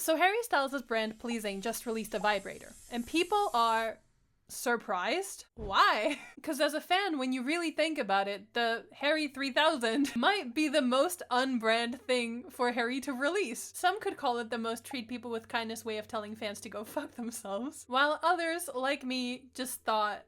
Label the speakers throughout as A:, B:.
A: So Harry Styles' brand Pleasing just released a vibrator, and people are surprised? Why? Because as a fan, when you really think about it, the Harry 3000 might be the most unbrand thing for Harry to release. Some could call it the most treat people with kindness way of telling fans to go fuck themselves, while others, like me, just thought,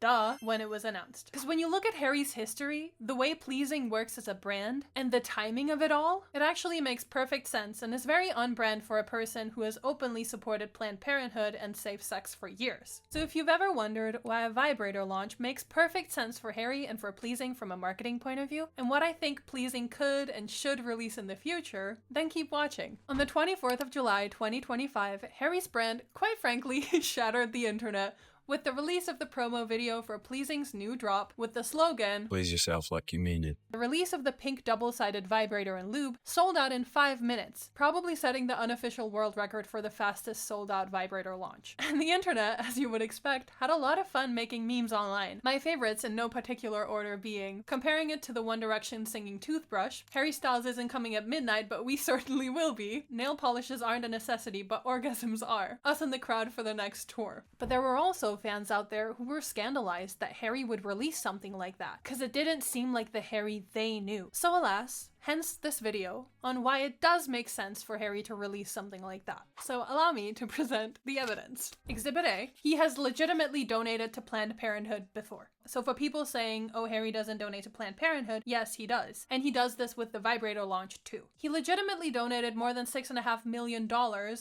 A: duh, when it was announced. Because when you look at Harry's history, the way Pleasing works as a brand, and the timing of it all, it actually makes perfect sense and is very on-brand for a person who has openly supported Planned Parenthood and safe sex for years. So if you've ever wondered why a vibrator launch makes perfect sense for Harry and for Pleasing from a marketing point of view, and what I think Pleasing could and should release in the future, then keep watching. On the 24th of July, 2025, Harry's brand, quite frankly, shattered the internet with the release of the promo video for Pleasing's new drop with the slogan, "Please yourself like you mean it." The release of the pink double-sided vibrator and lube sold out in 5 minutes, probably setting the unofficial world record for the fastest sold-out vibrator launch. And the internet, as you would expect, had a lot of fun making memes online. My favorites, in no particular order, being comparing it to the One Direction singing Toothbrush, Harry Styles isn't coming at midnight, but we certainly will be, nail polishes aren't a necessity, but orgasms are, us in the crowd for the next tour. But there were also fans out there who were scandalized that Harry would release something like that, because it didn't seem like the Harry they knew. So alas, hence this video on why it does make sense for Harry to release something like that. So allow me to present the evidence. Exhibit A, he has legitimately donated to Planned Parenthood before. So for people saying, oh, Harry doesn't donate to Planned Parenthood, yes, he does. And he does this with the vibrator launch too. He legitimately donated more than $6.5 million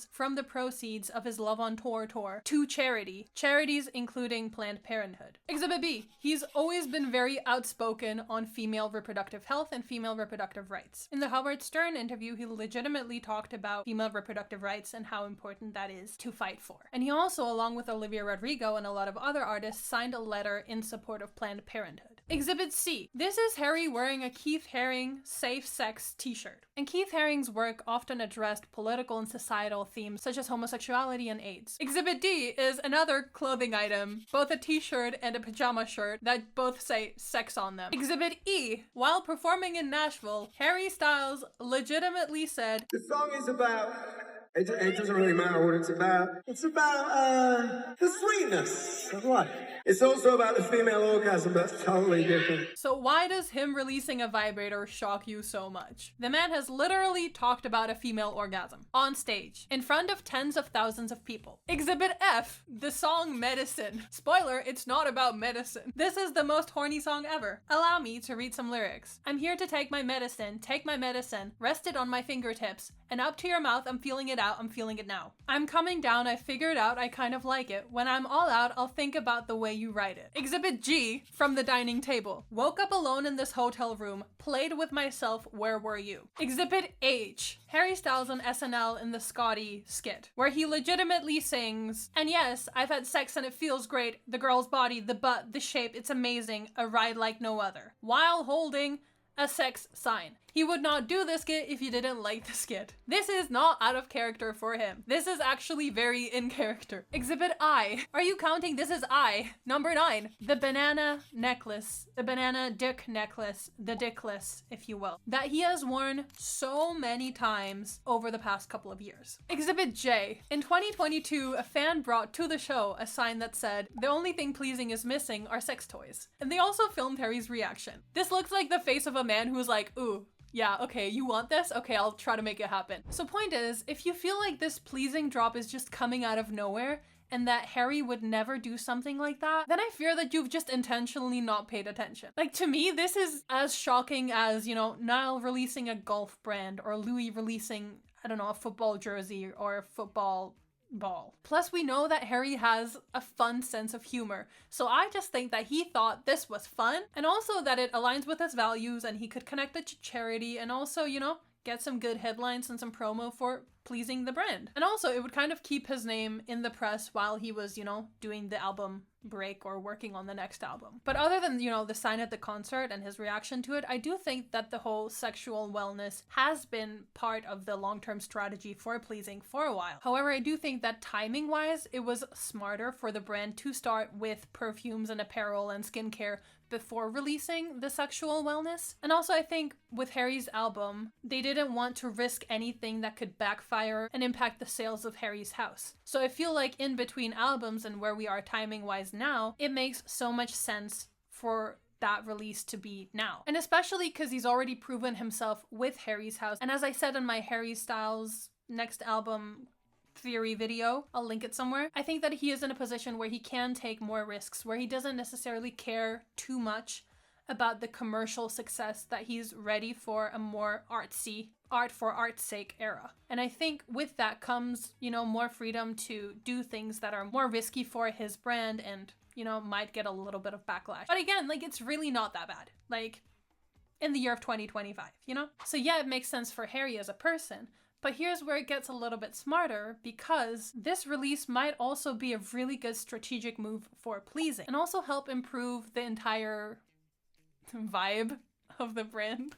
A: from the proceeds of his Love on Tour tour to charities including Planned Parenthood. Exhibit B, he's always been very outspoken on female reproductive health and female reproductive rights. In the Howard Stern interview, he legitimately talked about female reproductive rights and how important that is to fight for. And he also, along with Olivia Rodrigo and a lot of other artists, signed a letter in support of Planned Parenthood. Exhibit C. This is Harry wearing a Keith Haring safe sex t-shirt. And Keith Haring's work often addressed political and societal themes such as homosexuality and AIDS. Exhibit D is another clothing item, both a t-shirt and a pajama shirt that both say sex on them. Exhibit E. While performing in Nashville, Harry Styles legitimately said,
B: "The song is about, it doesn't really matter what it's about. It's about the sweetness of life. It's also about the female orgasm, that's totally different."
A: So why does him releasing a vibrator shock you so much? The man has literally talked about a female orgasm on stage in front of tens of thousands of people. Exhibit F, the song Medicine. Spoiler, it's not about medicine. This is the most horny song ever. Allow me to read some lyrics. "I'm here to take my medicine, rest it on my fingertips, and up to your mouth, I'm feeling it out, I'm feeling it now. I'm coming down, I figured out, I kind of like it. When I'm all out, I'll think about the way you write it." Exhibit G, from the dining table. "Woke up alone in this hotel room, played with myself, where were you?" Exhibit H, Harry Styles on SNL in the Scotty skit, where he legitimately sings, "And yes, I've had sex and it feels great, the girl's body, the butt, the shape, it's amazing, a ride like no other," while holding a sex sign. He would not do the skit if you didn't like the skit. This is not out of character for him. This is actually very in character. Exhibit I. Are you counting? This is I. Number 9. The banana necklace. The banana dick necklace. The dickless, if you will. That he has worn so many times over the past couple of years. Exhibit J. In 2022, a fan brought to the show a sign that said, "The only thing Pleasing is missing are sex toys." And they also filmed Harry's reaction. This looks like the face of a man who was like, ooh, yeah, okay, you want this? Okay, I'll try to make it happen. So point is, if you feel like this Pleasing drop is just coming out of nowhere and that Harry would never do something like that, then I fear that you've just intentionally not paid attention. Like, to me, this is as shocking as, you know, Niall releasing a golf brand or Louis releasing, I don't know, a football jersey or a football ball. Plus, we know that Harry has a fun sense of humor, so I just think that he thought this was fun, and also that it aligns with his values and he could connect it to charity and also, you know, get some good headlines and some promo for Pleasing the brand. And also, it would kind of keep his name in the press while he was, you know, doing the album break or working on the next album. But other than, you know, the sign at the concert and his reaction to it, I do think that the whole sexual wellness has been part of the long-term strategy for Pleasing for a while. However, I do think that timing-wise, it was smarter for the brand to start with perfumes and apparel and skincare before releasing the sexual wellness. And also I think with Harry's album, they didn't want to risk anything that could backfire and impact the sales of Harry's house. So I feel like in between albums and where we are timing wise now, it makes so much sense for that release to be now. And especially because he's already proven himself with Harry's house. And as I said in my Harry Styles next album theory video, I'll link it somewhere, I think that he is in a position where he can take more risks, where he doesn't necessarily care too much about the commercial success, that he's ready for a more artsy, art for art's sake era. And I think with that comes, you know, more freedom to do things that are more risky for his brand and, you know, might get a little bit of backlash. But again, like, it's really not that bad. Like, in the year of 2025, you know? So yeah, it makes sense for Harry as a person. But here's where it gets a little bit smarter, because this release might also be a really good strategic move for Pleasing and also help improve the entire vibe of the brand.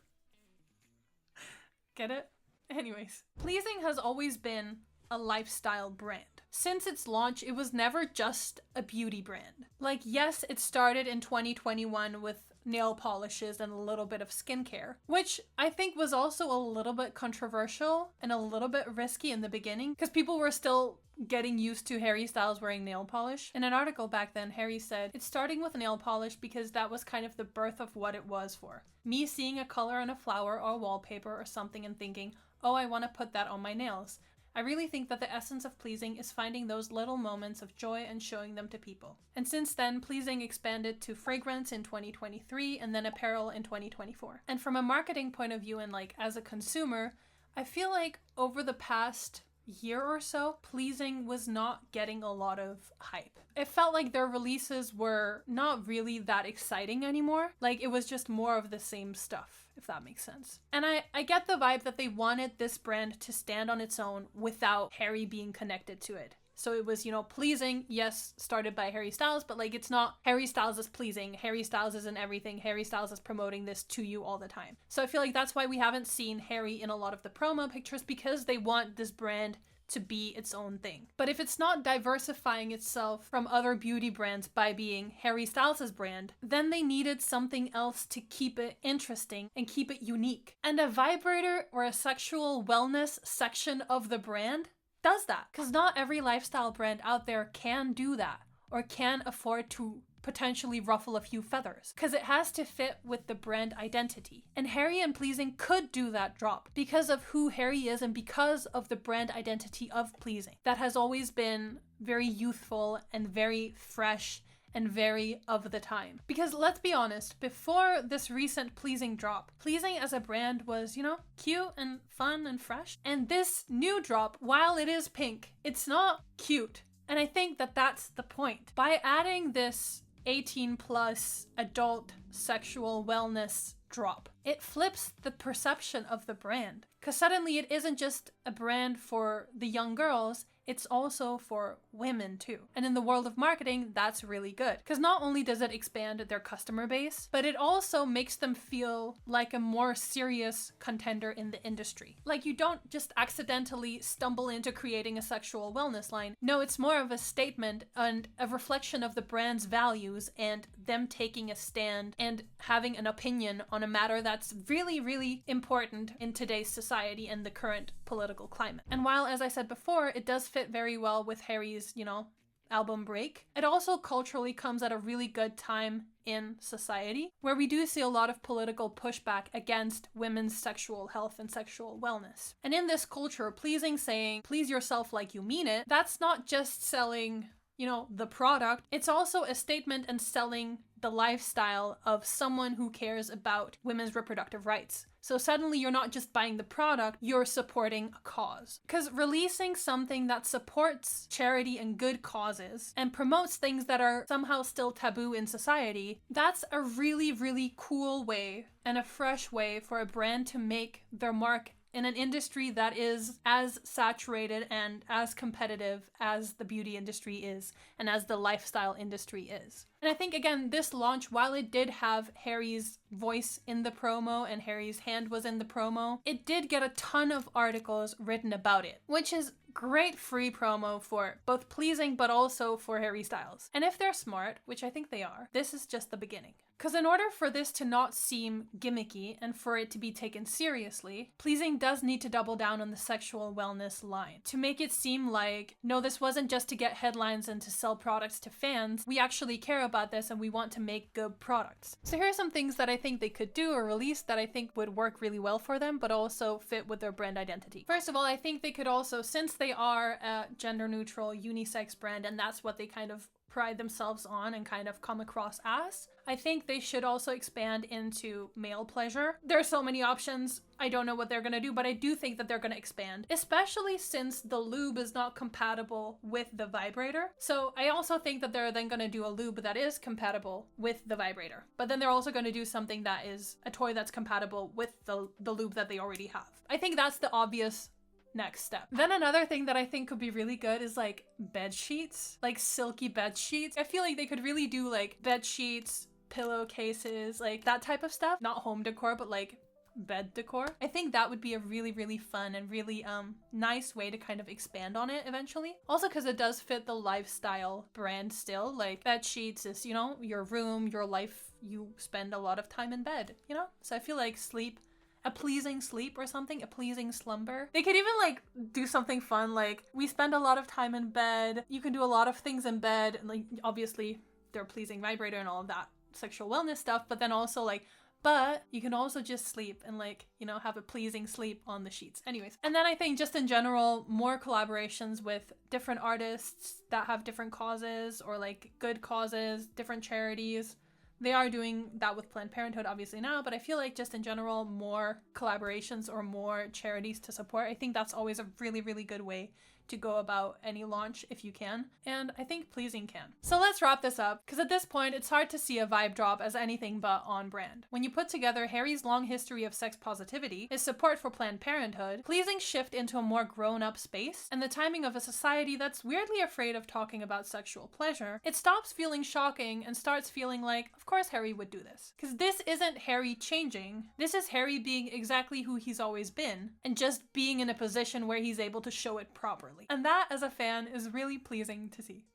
A: Get it? Anyways, Pleasing has always been a lifestyle brand. Since its launch, it was never just a beauty brand. Like, yes, it started in 2021 with nail polishes and a little bit of skincare, which I think was also a little bit controversial and a little bit risky in the beginning because people were still getting used to Harry Styles wearing nail polish. In an article back then, Harry said, "It's starting with nail polish because that was kind of the birth of what it was for. Me seeing a color on a flower or wallpaper or something and thinking, oh, I want to put that on my nails. I really think that the essence of Pleasing is finding those little moments of joy and showing them to people." And since then, Pleasing expanded to fragrance in 2023 and then apparel in 2024. And from a marketing point of view and like as a consumer, I feel like over the past year or so, Pleasing was not getting a lot of hype. It felt like their releases were not really that exciting anymore. Like, it was just more of the same stuff, if that makes sense. And I get the vibe that they wanted this brand to stand on its own without Harry being connected to it. So it was, you know, Pleasing, yes, started by Harry Styles, but like, it's not Harry Styles is Pleasing. Harry Styles isn't everything. Harry Styles is promoting this to you all the time. So I feel like that's why we haven't seen Harry in a lot of the promo pictures, because they want this brand to be its own thing. But if it's not diversifying itself from other beauty brands by being Harry Styles' brand, then they needed something else to keep it interesting and keep it unique. And a vibrator or a sexual wellness section of the brand does that. Because not every lifestyle brand out there can do that or can afford to potentially ruffle a few feathers, because it has to fit with the brand identity. And Harry and Pleasing could do that drop because of who Harry is and because of the brand identity of Pleasing that has always been very youthful and very fresh and very of the time. Because let's be honest, before this recent Pleasing drop, Pleasing as a brand was, you know, cute and fun and fresh. And this new drop, while it is pink, it's not cute. And I think that that's the point. By adding this 18 plus adult sexual wellness drop, it flips the perception of the brand. Because suddenly it isn't just a brand for the young girls, it's also for women too. And in the world of marketing, that's really good. Because not only does it expand their customer base, but it also makes them feel like a more serious contender in the industry. Like, you don't just accidentally stumble into creating a sexual wellness line. No, it's more of a statement and a reflection of the brand's values and them taking a stand and having an opinion on a matter that's really, really important in today's society and the current political climate. And while, as I said before, it does fit very well with Harry's, you know, album break, it also culturally comes at a really good time in society where we do see a lot of political pushback against women's sexual health and sexual wellness. And in this culture, Pleasing saying, please yourself like you mean it, that's not just selling, you know, the product, it's also a statement and selling the lifestyle of someone who cares about women's reproductive rights. So suddenly you're not just buying the product, you're supporting a cause. Because releasing something that supports charity and good causes and promotes things that are somehow still taboo in society, that's a really, really cool way and a fresh way for a brand to make their mark in an industry that is as saturated and as competitive as the beauty industry is and as the lifestyle industry is. And I think, again, this launch, while it did have Harry's voice in the promo and Harry's hand was in the promo, it did get a ton of articles written about it, which is great free promo for both Pleasing but also for Harry Styles. And if they're smart, which I think they are, this is just the beginning. Because in order for this to not seem gimmicky and for it to be taken seriously, pleasing does need to double down on the sexual wellness line to make it seem like, no, this wasn't just to get headlines and to sell products to fans. We actually care about this and we want to make good products. So here are some things that I think they could do or release that I think would work really well for them, but also fit with their brand identity. First of all, I think they could also, since they are a gender neutral unisex brand and that's what they kind of pride themselves on and kind of come across as, I think they should also expand into male pleasure. There are so many options. I don't know what they're gonna do, but I do think that they're gonna expand, especially since the lube is not compatible with the vibrator. So I also think that they're then gonna do a lube that is compatible with the vibrator, but then they're also gonna do something that is a toy that's compatible with the lube that they already have. I think that's the obvious next step. Then another thing that I think could be really good is like bed sheets, like silky bed sheets. I feel like they could really do like bed sheets, pillowcases, like that type of stuff. Not home decor, but like bed decor. I think that would be a really, really fun and really nice way to kind of expand on it eventually. Also because it does fit the lifestyle brand still. Like bed sheets is, you know, your room, your life, you spend a lot of time in bed, you know? So I feel like sleep, a pleasing sleep or something, a pleasing slumber. They could even like do something fun like, we spend a lot of time in bed, you can do a lot of things in bed, and like obviously their pleasing vibrator and all of that sexual wellness stuff, but then also like, but you can also just sleep and like, you know, have a pleasing sleep on the sheets. Anyways, and then I think just in general, more collaborations with different artists that have different causes or like good causes, different charities. They are doing that with Planned Parenthood obviously now, but I feel like just in general, more collaborations or more charities to support. I think that's always a really, really good way to go about any launch if you can, and I think pleasing can. So let's wrap this up, because at this point it's hard to see a vibe drop as anything but on brand. When you put together Harry's long history of sex positivity, his support for Planned Parenthood, pleasing shift into a more grown-up space, and the timing of a society that's weirdly afraid of talking about sexual pleasure, it stops feeling shocking and starts feeling like, of course Harry would do this. Because this isn't Harry changing, this is Harry being exactly who he's always been, and just being in a position where he's able to show it properly. And that, as a fan, is really pleasing to see.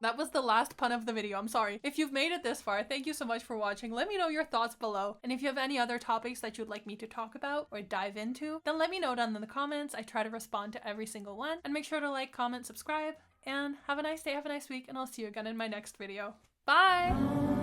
A: That was the last pun of the video, I'm sorry. If you've made it this far, thank you so much for watching. Let me know your thoughts below. And if you have any other topics that you'd like me to talk about or dive into, then let me know down in the comments. I try to respond to every single one. And make sure to like, comment, subscribe, and have a nice day, have a nice week, and I'll see you again in my next video. Bye!